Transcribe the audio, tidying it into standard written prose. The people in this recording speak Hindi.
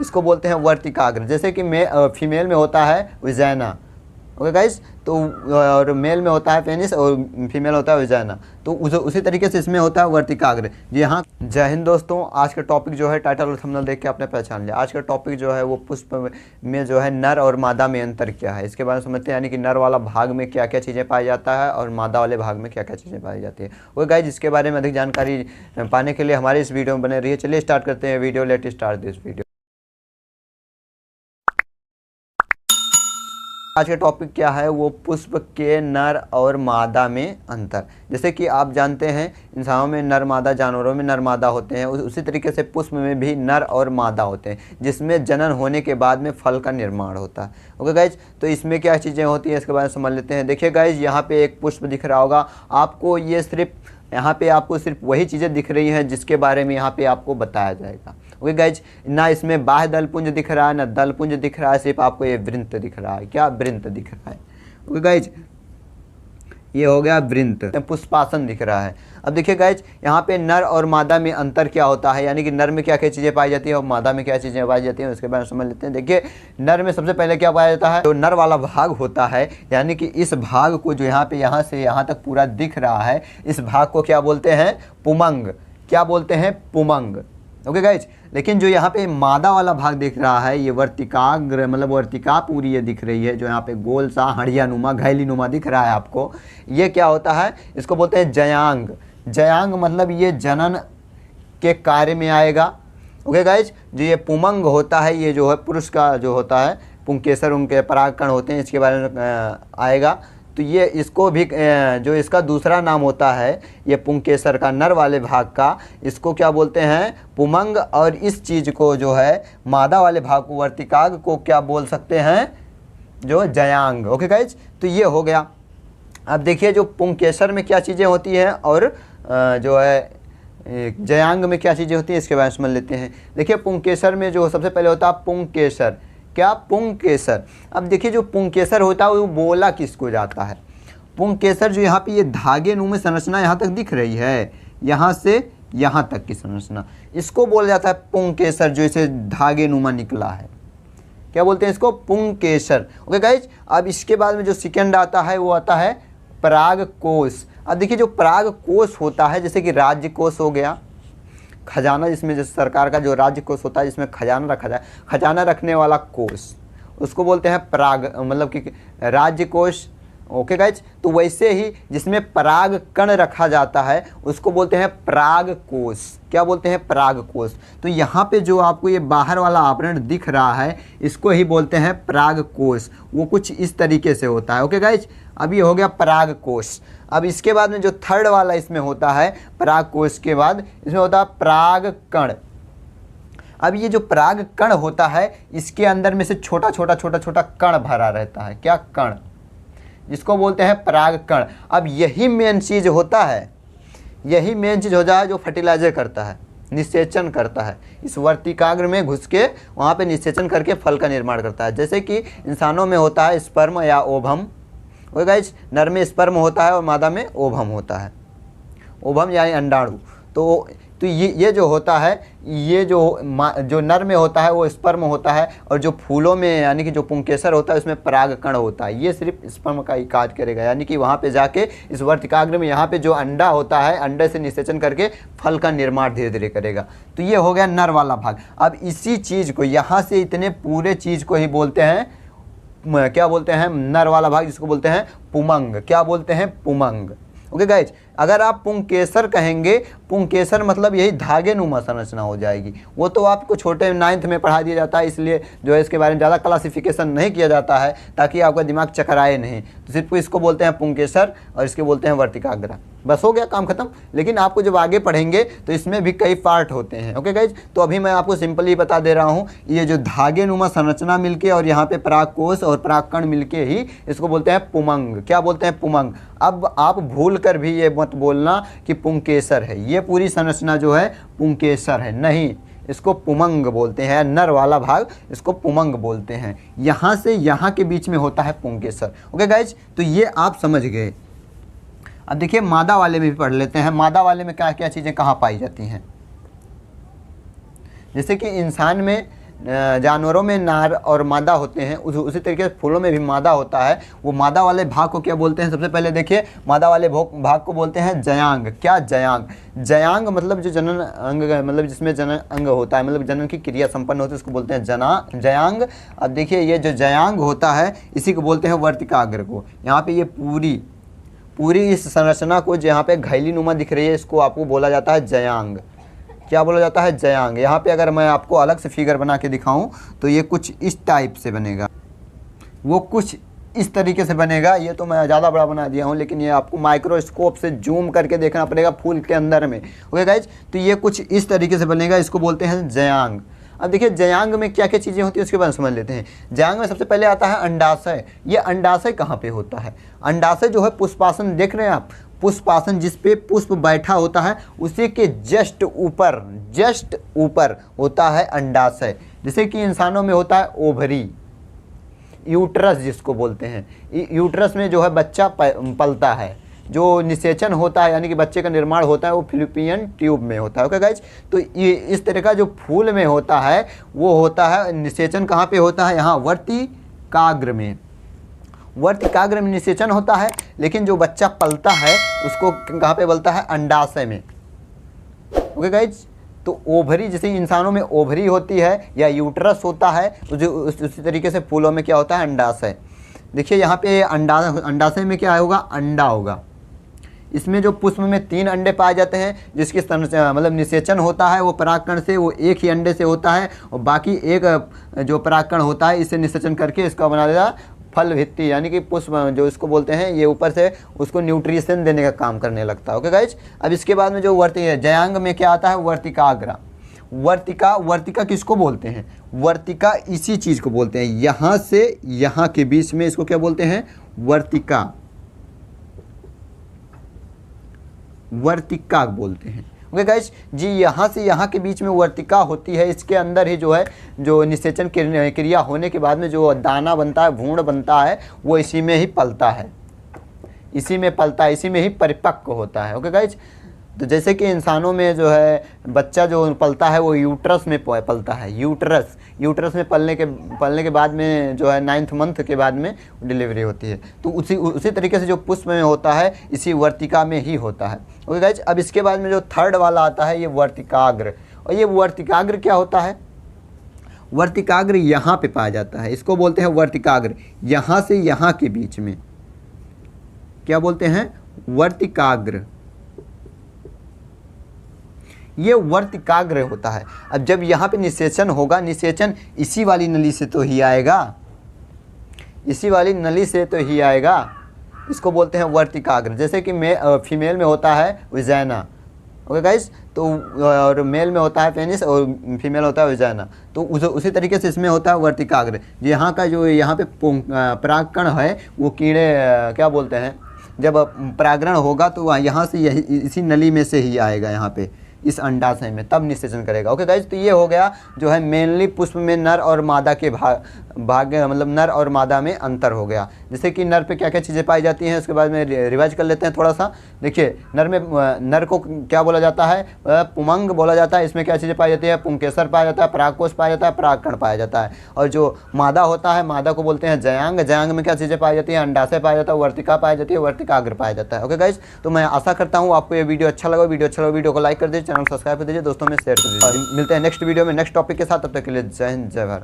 इसको बोलते हैं वर्तिकाग्र। जैसे कि फीमेल में होता है विजाइना, ओके गाइज, तो और मेल में होता है पेनिस और फीमेल होता है विजाइना, तो उसी तरीके से इसमें होता है वर्तिकाग्र। जी हाँ, जय हिंद दोस्तों। आज का टॉपिक जो है टाइटल और थंबनेल देख के आपने पहचान लिया। आज का टॉपिक जो है वो पुष्प में जो है नर और मादा में अंतर क्या है, इसके बारे में समझते हैं, यानी कि नर वाला भाग में क्या क्या चीज़ें पाई जाता है और मादा वाले भाग में क्या क्या चीज़ें पाई जाती है। ओके गाइज, इसके बारे में अधिक जानकारी पाने के लिए हमारे इस वीडियो में बने रहिए। चलिए स्टार्ट करते हैं video. Let start this video. आज का टॉपिक क्या है, वो पुष्प के नर और मादा में अंतर। जैसे कि आप जानते हैं इंसानों में नर मादा, जानवरों में नर मादा होते हैं, उसी तरीके से पुष्प में भी नर और मादा होते हैं, जिसमें जनन होने के बाद में फल का निर्माण होता है। ओके गाइज, तो इसमें क्या चीज़ें होती हैं इसके बारे में समझ लेते हैं। देखिए गाइज, यहाँ पे एक पुष्प दिख रहा होगा आपको, ये यहाँ पे आपको सिर्फ वही चीज़ें दिख रही हैं जिसके बारे में यहाँ पे आपको बताया जाएगा। ओके गाइज, ना इसमें बाह्य दलपुंज दिख रहा है ना दलपुंज दिख रहा है, सिर्फ आपको ये वृंत दिख रहा है। क्या वृंत दिख रहा है? ओके गाइज, ये हो गया वृंत, पुष्पासन दिख रहा है। अब देखिए गाइज, यहाँ पे नर और मादा में अंतर क्या होता है, यानी कि नर में क्या क्या चीज़ें पाई जाती है और मादा में क्या चीज़ें पाई जाती हैं, उसके बारे में समझ लेते हैं। देखिए, नर में सबसे पहले क्या पाया जाता है, जो नर वाला भाग होता है, यानी कि इस भाग को जो यहाँ पे यहाँ से यहाँ तक पूरा दिख रहा है, इस भाग को क्या बोलते हैं, पुमंग। क्या बोलते हैं? पुमंग। ओके गाइज, लेकिन जो यहाँ पे मादा वाला भाग दिख रहा है, ये वर्तिकाग्र, मतलब वर्तिका पूरी ये दिख रही है, जो यहाँ पे गोल सा हड़िया नुमा, घैली नुमा दिख रहा है आपको, ये क्या होता है, इसको बोलते हैं जयांग। जयांग मतलब ये जनन के कार्य में आएगा। ओके गाइज, जो ये पुमंग होता है, ये जो है पुरुष का जो होता है, पुंकेसर उनके परागकण होते हैं, इसके बारे में आएगा। तो ये इसको भी जो इसका दूसरा नाम होता है, ये पुंकेसर का नर वाले भाग का, इसको क्या बोलते हैं, पुमंग। और इस चीज़ को जो है मादा वाले भाग को, वर्तिकाग को क्या बोल सकते हैं, जो जयांग। ओके गाइज, तो ये हो गया। अब देखिए, जो पुंकेसर में क्या चीज़ें होती हैं और जो है जयांग में क्या चीज़ें होती हैं, इसके बारे में समझ लेते हैं। देखिए, पुंकेसर में जो सबसे पहले होता है पुंकेसर। क्या? पुंकेसर। अब देखिए, जो पुंकेसर होता है वो बोला किसको जाता है, पुंकेसर जो यहाँ पे ये धागे नुमा संरचना यहाँ तक दिख रही है, यहाँ से यहाँ तक की संरचना, इसको बोला जाता है पुंकेसर, जो इसे धागे नुमा निकला है। क्या बोलते हैं इसको? पुंकेसर। ओके गाइज, अब इसके बाद में जो सेकेंड आता है वो आता है परागकोश। अब देखिए, जो परागकोश होता है, जैसे कि राज्य कोष हो गया, खजाना, जिसमें जैसे सरकार का जो राज्य कोष होता है जिसमें खजाना रखा जाए, खजाना रखने वाला कोष, उसको बोलते हैं पराग, मतलब कि राज्य कोष। ओके गाइज, तो वैसे ही जिसमें पराग कण रखा जाता है उसको बोलते हैं पराग कोष। क्या बोलते हैं? पराग कोष। तो यहाँ पे जो आपको ये बाहर वाला आवरण दिख रहा है, इसको ही बोलते हैं पराग कोष। वो कुछ इस तरीके से होता है। ओके गाइज, अब ये हो गया पराग कोष। अब इसके बाद में जो थर्ड वाला इसमें होता है, पराग कोष के बाद इसमें होता है पराग कण। अब ये जो पराग कण होता है, इसके अंदर में से छोटा छोटा छोटा छोटा कण भरा रहता है। क्या? कण, जिसको बोलते हैं पराग कण। अब यही मेन चीज़ होता है, यही मेन चीज़ हो जाए जो फर्टिलाइजर करता है, निषेचन करता है। इस वर्तिकाग्र में घुस के वहाँ पे निषेचन करके फल का निर्माण करता है। जैसे कि इंसानों में होता है स्पर्म या ओभम। ओके गाइस, नर में स्पर्म होता है और मादा में ओभम होता है, ओभम यानी अंडाणु। तो ये जो होता है, ये जो नर में होता है वो स्पर्म होता है, और जो फूलों में यानी कि जो पुंकेसर होता है उसमें परागकण होता है। ये सिर्फ स्पर्म का ही कार्य करेगा, यानी कि वहाँ पे जाके इस वर्तिकाग्र में यहाँ पे जो अंडा होता है, अंडे से निषेचन करके फल का निर्माण धीरे धीरे करेगा। तो ये हो गया नर वाला भाग। अब इसी चीज़ को, यहाँ से इतने पूरे चीज़ को ही बोलते हैं, क्या बोलते हैं, नर वाला भाग, जिसको बोलते हैं पुमंग। क्या बोलते हैं? पुमंग। ओके गाइज, अगर आप पुंकेसर कहेंगे, पुंकेसर मतलब यही धागे नुमा संरचना हो जाएगी। वो तो आपको छोटे 9th में पढ़ा दिया जाता है, इसलिए जो है इसके बारे में ज़्यादा क्लासिफिकेशन नहीं किया जाता है, ताकि आपका दिमाग चकराए नहीं। तो सिर्फ इसको बोलते हैं पुंकेसर और इसके बोलते हैं वर्तिकाग्र। बस हो गया, काम खत्म। लेकिन आपको जब आगे पढ़ेंगे तो इसमें भी कई पार्ट होते हैं। ओके गाइज, तो अभी मैं आपको सिंपली बता दे रहा हूँ, ये जो धागे नुमा संरचना मिलके और यहाँ पे परागकोश और परागकण मिलके ही इसको बोलते हैं पुमंग। क्या बोलते हैं? पुमंग। अब आप भूल कर भी ये मत बोलना कि पुंकेसर है, ये पूरी संरचना जो है पुंकेसर है, नहीं, इसको पुमंग बोलते हैं। नर वाला भाग इसको पुमंग बोलते हैं। यहाँ से यहाँ के बीच में होता है पुंकेसर। ओके गाइज, तो ये आप समझ गए। अब देखिए, मादा वाले में भी पढ़ लेते हैं। मादा वाले में क्या क्या चीज़ें कहाँ पाई जाती हैं। जैसे कि इंसान में जानवरों में नर और मादा होते हैं, उसी तरीके से फूलों में भी मादा होता है। वो मादा वाले भाग को क्या बोलते हैं? सबसे पहले देखिए, मादा वाले भाग को बोलते हैं जयांग। क्या? जयांग। जयांग मतलब जो जनन अंग, मतलब जिसमें जनन अंग होता है, मतलब जनन की क्रिया संपन्न होती है, उसको बोलते हैं जयांग। अब देखिए, ये जो जयांग होता है इसी को बोलते हैं वर्तिकाग्र को। यहाँ पे ये पूरी इस संरचना को जो यहाँ पे घैली नुमा दिख रही है, इसको आपको बोला जाता है जयांग। क्या बोला जाता है? जयांग। यहाँ पे अगर मैं आपको अलग से फिगर बना के दिखाऊं तो ये कुछ इस टाइप से बनेगा, वो कुछ इस तरीके से बनेगा। ये तो मैं ज़्यादा बड़ा बना दिया हूँ, लेकिन ये आपको माइक्रोस्कोप से जूम करके देखना पड़ेगा फूल के अंदर में। ओके गाइज, तो ये कुछ इस तरीके से बनेगा, इसको बोलते हैं जयांग। अब देखिए, जयांग में क्या क्या चीज़ें होती है उसके बारे में समझ लेते हैं। जयांग में सबसे पहले आता है अंडाशय। ये अंडाशय कहाँ पे होता है? अंडाशय जो है पुष्पासन, देख रहे हैं आप, पुष्पासन जिस पे पुष्प बैठा होता है उसी के जस्ट ऊपर होता है अंडाशय। जैसे कि इंसानों में होता है ओवरी, यूट्रस जिसको बोलते हैं। यूट्रस में जो है बच्चा पलता है, जो निषेचन होता है यानी कि बच्चे का निर्माण होता है वो फिलिपियन ट्यूब में होता है। ओके गाइज, तो ये इस तरह का जो फूल में होता है वो होता है निषेचन कहाँ पे होता है? यहाँ वर्तिकाग्र में। वर्तिकाग्र में निषेचन होता है, लेकिन जो बच्चा पलता है उसको कहाँ पे पलता है? अंडाशय में। ओके गाइज, तो ओवरी जैसे इंसानों में ओवरी होती है या यूट्रस होता है, उसी तरीके से फूलों में क्या होता है? अंडाशय। देखिए यहाँ पे अंडाशय में क्या होगा? अंडा होगा। इसमें जो पुष्प में 3 अंडे पाए जाते हैं, जिसकी मतलब निषेचन होता है वो परागकण से, वो एक ही अंडे से होता है, और बाकी एक जो परागकण होता है इससे निषेचन करके इसका बना देगा फल भित्ति, यानी कि पुष्प जो इसको बोलते हैं, ये ऊपर से उसको न्यूट्रिशन देने का काम करने लगता है। ओके गाइज, अब इसके बाद में जो जयांग में क्या आता है? वर्तिकाग्र। वर्तिका किसको बोलते हैं? वर्तिका इसी चीज़ को बोलते हैं, यहाँ से यहाँ के बीच में इसको क्या बोलते हैं? वर्तिका बोलते हैं। ओके गाइस जी, यहाँ से यहाँ के बीच में वर्तिका होती है। इसके अंदर ही जो है जो निषेचन क्रिया होने के बाद में जो दाना बनता है, भ्रूण बनता है, वो इसी में ही पलता है, इसी में ही परिपक्व होता है। ओके गाइस, तो जैसे कि इंसानों में जो है बच्चा जो पलता है वो यूट्रस में पलता है। यूट्रस में पलने के बाद में जो है 9th मंथ के बाद में डिलीवरी होती है। तो उसी तरीके से जो पुष्प में होता है इसी वर्तिका में ही होता है। ओके गाइज, अब इसके बाद में जो थर्ड वाला आता है ये वर्तिकाग्र। और ये वर्तिकाग्र क्या होता है? वर्तिकाग्र यहाँ पे पाया जाता है, इसको बोलते हैं वर्तिकाग्र। यहाँ से यहाँ के बीच में क्या बोलते हैं? वर्तिकाग्र। ये वर्तिकाग्र होता है। अब जब यहाँ पे निषेचन होगा, निषेचन इसी वाली नली से तो ही आएगा, इसको बोलते हैं वर्तिकाग्र। जैसे कि फीमेल में होता है विजाइना। ओके गाइस, तो और मेल में होता है पेनिस और फीमेल होता है विजाइना। तो उसी तरीके से इसमें होता है वर्तिकाग्र। यहाँ का जो यहाँ पे परागकण है वो कीड़े क्या बोलते हैं, जब परागण होगा तो यहाँ से इसी नली में से ही आएगा, यहाँ पे इस अंडाशय में, तब निषेचन करेगा। ओके गाइज, तो ये हो गया जो है मेनली पुष्प में नर और मादा के भाग मतलब नर और मादा में अंतर हो गया। जैसे कि नर पे क्या क्या चीज़ें पाई जाती हैं उसके बाद में रिवाइज कर लेते हैं थोड़ा सा। देखिए, नर को क्या बोला जाता है? पुमंग बोला जाता है। इसमें क्या चीज़ें पाई जाती है? पुंकेसर पाया जाता है, परागकोश पाया जाता है, परागकण पाया जाता है। और जो मादा होता है, मादा को बोलते हैं जयांग। जयांग में क्या चीज़ें पाई जाती है? अंडाशय पाया जाता है, वर्तिका पाई जाती है, वर्तिकाग्र पाया जाता है। ओके गाइज, तो मैं आशा करता हूँ आपको ये वीडियो अच्छा लगा। वीडियो को लाइक कर दीजिए, चैनल सब्सक्राइब कर दीजिए, दोस्तों में शेयर कर दीजिए। मिलते हैं नेक्स्ट वीडियो में नेक्स्ट टॉपिक के साथ। तब तक के लिए जय हिंद, जय भारत।